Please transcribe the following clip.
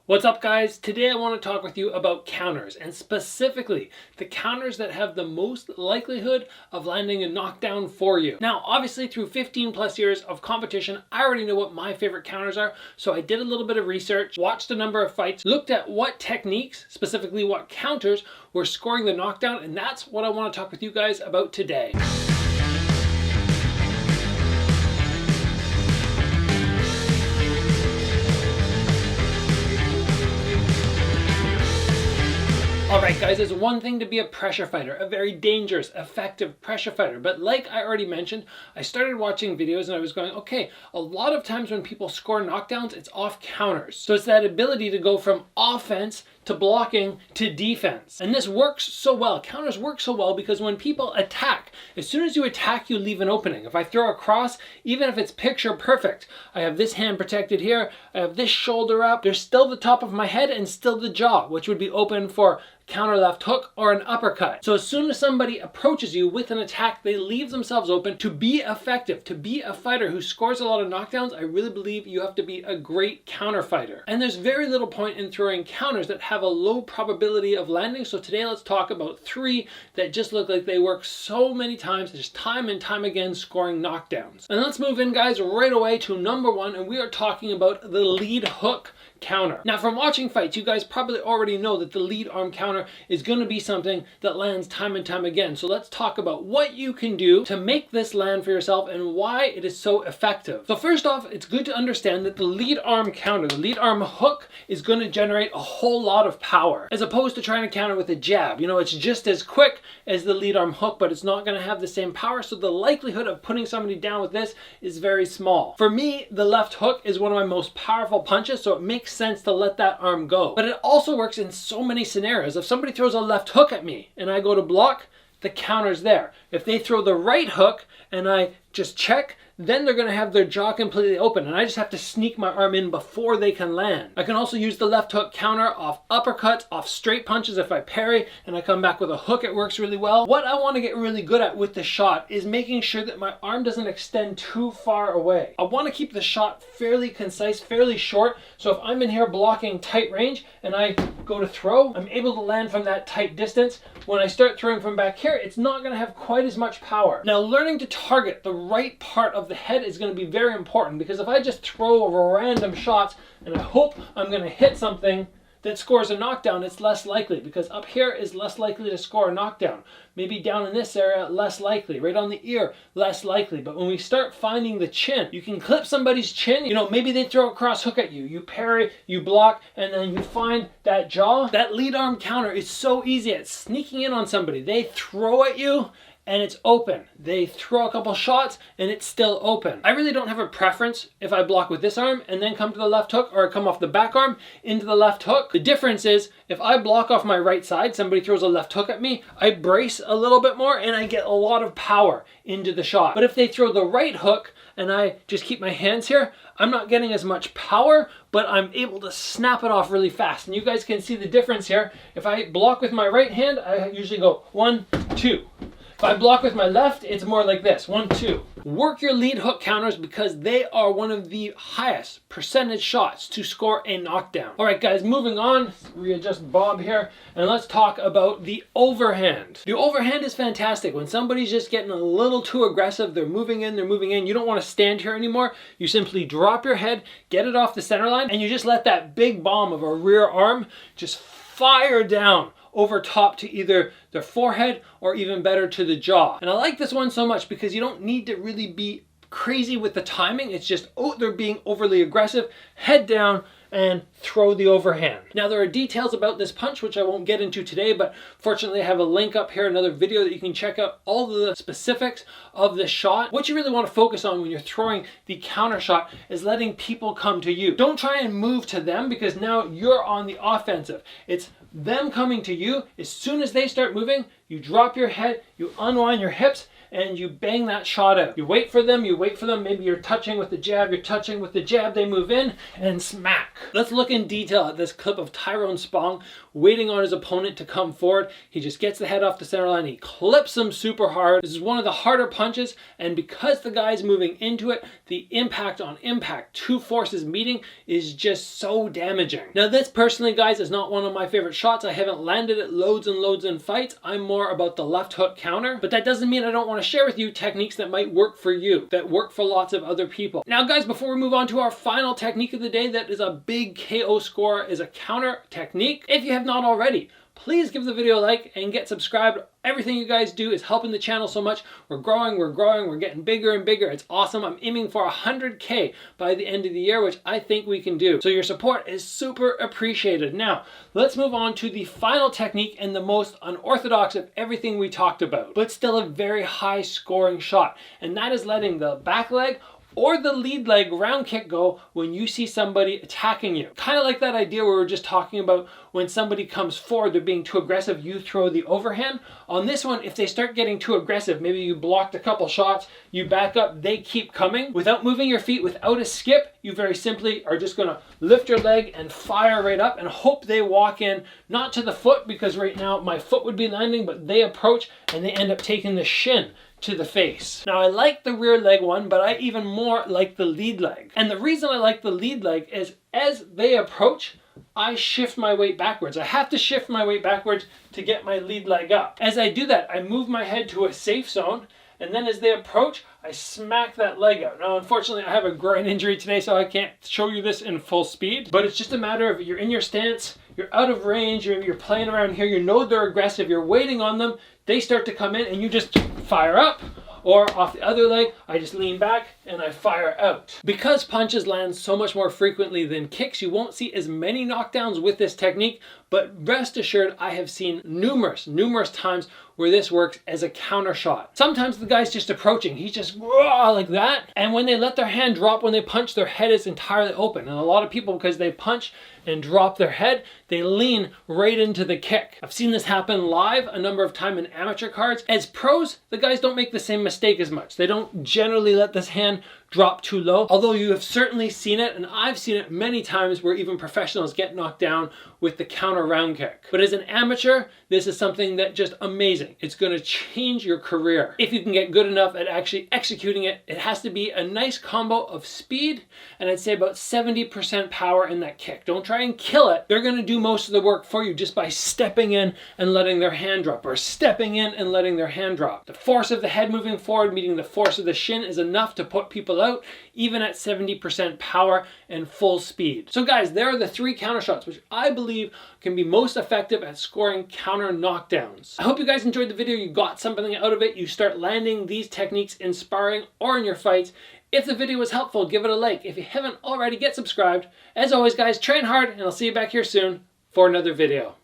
What's up, guys? Today I want to talk with you about counters, and specifically the counters that have the most likelihood of landing a knockdown for you. Now, obviously through 15 plus years of competition, I already know what my favorite counters are, so I did a little bit of research, watched a number of fights, looked at what techniques, specifically what counters, were scoring the knockdown, and that's what I want to talk with you guys about today. Alright guys, it's one thing to be a pressure fighter, a very dangerous, effective pressure fighter, but like I already mentioned, I started watching videos and I was going, okay, a lot of times when people score knockdowns, it's off counters. So it's that ability to go from offense to blocking to defense. And this works so well. Counters work so well because when people attack, as soon as you attack, you leave an opening. If I throw a cross, even if it's picture perfect, I have this hand protected here, I have this shoulder up, there's still the top of my head and still the jaw, which would be open for counter left hook or an uppercut. So as soon as somebody approaches you with an attack, they leave themselves open. To be effective, to be a fighter who scores a lot of knockdowns, I really believe you have to be a great counter fighter. And there's very little point in throwing counters that have a low probability of landing. So today let's talk about 3 that just look like they work so many times, just time and time again scoring knockdowns. And let's move in, guys, right away to number 1, and we are talking about the lead hook counter. Now, from watching fights, you guys probably already know that the lead arm counter is going to be something that lands time and time again. So let's talk about what you can do to make this land for yourself and why it is so effective. So first off, it's good to understand that the lead arm counter, the lead arm hook, is going to generate a whole lot of power as opposed to trying to counter with a jab. You know, it's just as quick as the lead arm hook, but it's not going to have the same power. So the likelihood of putting somebody down with this is very small. For me, the left hook is one of my most powerful punches, so it makes sense to let that arm go. But it also works in so many scenarios. If somebody throws a left hook at me and I go to block, the counter's there. If they throw the right hook and I just check, then they're going to have their jaw completely open and I just have to sneak my arm in before they can land. I can also use the left hook counter off uppercuts, off straight punches. If I parry and I come back with a hook, it works really well. What I want to get really good at with the shot is making sure that my arm doesn't extend too far away. I want to keep the shot fairly concise, fairly short, so if I'm in here blocking tight range and I go to throw, I'm able to land from that tight distance. When I start throwing from back here, it's not going to have quite as much power. Now, learning to target the right part of the head is going to be very important, because if I just throw random shots and I hope I'm going to hit something that scores a knockdown, it's less likely, because up here is less likely to score a knockdown. Maybe down in this area, less likely. Right on the ear, less likely. But when we start finding the chin, you can clip somebody's chin. You know, maybe they throw a cross hook at you. You parry, you block, and then you find that jaw. That lead arm counter is so easy at sneaking in on somebody. They throw at you and it's open. They throw a couple shots and it's still open. I really don't have a preference if I block with this arm and then come to the left hook, or I come off the back arm into the left hook. The difference is if I block off my right side, somebody throws a left hook at me, I brace a little bit more and I get a lot of power into the shot. But if they throw the right hook and I just keep my hands here, I'm not getting as much power, but I'm able to snap it off really fast. And you guys can see the difference here. If I block with my right hand, I usually go 1, 2. If I block with my left, it's more like this, 1, 2. Work your lead hook counters because they are one of the highest percentage shots to score a knockdown. All right, guys, moving on, readjust Bob here, and let's talk about the overhand. The overhand is fantastic. When somebody's just getting a little too aggressive, they're moving in, you don't want to stand here anymore. You simply drop your head, get it off the center line, and you just let that big bomb of a rear arm just fire down over top to either their forehead or even better to the jaw. And I like this one so much because you don't need to really be crazy with the timing. It's just, oh, they're being overly aggressive, head down and throw the overhand. Now, there are details about this punch which I won't get into today, but fortunately I have a link up here, another video that you can check out all the specifics of the shot. What you really want to focus on when you're throwing the counter shot is letting people come to you. Don't try and move to them, because now you're on the offensive. It's them coming to you. As soon as they start moving, you drop your head, you unwind your hips, and you bang that shot out. You wait for them, maybe you're touching with the jab, they move in, and smack. Let's look in detail at this clip of Tyrone Spong waiting on his opponent to come forward. He just gets the head off the center line, he clips him super hard. This is one of the harder punches, and because the guy's moving into it, the impact on impact, two forces meeting, is just so damaging. Now this personally, guys, is not one of my favorite shots. I haven't landed it loads and loads in fights. I'm more about the left hook counter, but that doesn't mean I don't want to share with you techniques that might work for you, that work for lots of other people. Now guys, before we move on to our final technique of the day, that is a big KO score, is a counter technique. If you have not already, please give the video a like and get subscribed. Everything you guys do is helping the channel so much. We're growing, we're getting bigger and bigger. It's awesome. I'm aiming for 100K by the end of the year, which I think we can do. So your support is super appreciated. Now, let's move on to the final technique and the most unorthodox of everything we talked about, but still a very high scoring shot. And that is letting the back leg or the lead leg round kick go when you see somebody attacking you. Kind of like that idea we were just talking about when somebody comes forward, they're being too aggressive, you throw the overhand. On this one, if they start getting too aggressive, maybe you blocked a couple shots, you back up, they keep coming. Without moving your feet, without a skip, you very simply are just gonna lift your leg and fire right up and hope they walk in, not to the foot, because right now my foot would be landing, but they approach and they end up taking the shin to the face. Now I like the rear leg one, but I even more like the lead leg. And the reason I like the lead leg is as they approach, I shift my weight backwards. I have to shift my weight backwards to get my lead leg up. As I do that, I move my head to a safe zone, and then as they approach, I smack that leg out. Now, unfortunately, I have a groin injury today, so I can't show you this in full speed, but it's just a matter of you're in your stance, you're out of range, you're playing around here, you know they're aggressive, you're waiting on them, they start to come in, and you just fire up. Or off the other leg, I just lean back and I fire out. Because punches land so much more frequently than kicks, you won't see as many knockdowns with this technique, but rest assured I have seen numerous times where this works as a counter shot. Sometimes the guy's just approaching, he's just like that, and when they let their hand drop when they punch, their head is entirely open. And a lot of people, because they punch and drop their head, they lean right into the kick. I've seen this happen live a number of times in amateur cards. As pros, the guys don't make the same mistake as much. They don't generally let this hand drop too low, although you have certainly seen it, and I've seen it many times where even professionals get knocked down with the counter round kick. But as an amateur, this is something that just amazing. It's going to change your career. If you can get good enough at actually executing it, it has to be a nice combo of speed and I'd say about 70% power in that kick. Don't try and kill it. They're going to do most of the work for you just by stepping in and letting their hand drop, or stepping in and letting their hand drop. The force of the head moving forward meeting the force of the shin is enough to put people out, even at 70% power and full speed. So guys, there are the 3 counter shots which I believe can be most effective at scoring counter knockdowns. I hope you guys enjoyed the video, you got something out of it, you start landing these techniques in sparring or in your fights. If the video was helpful, give it a like. If you haven't already, get subscribed. As always guys, train hard, and I'll see you back here soon for another video.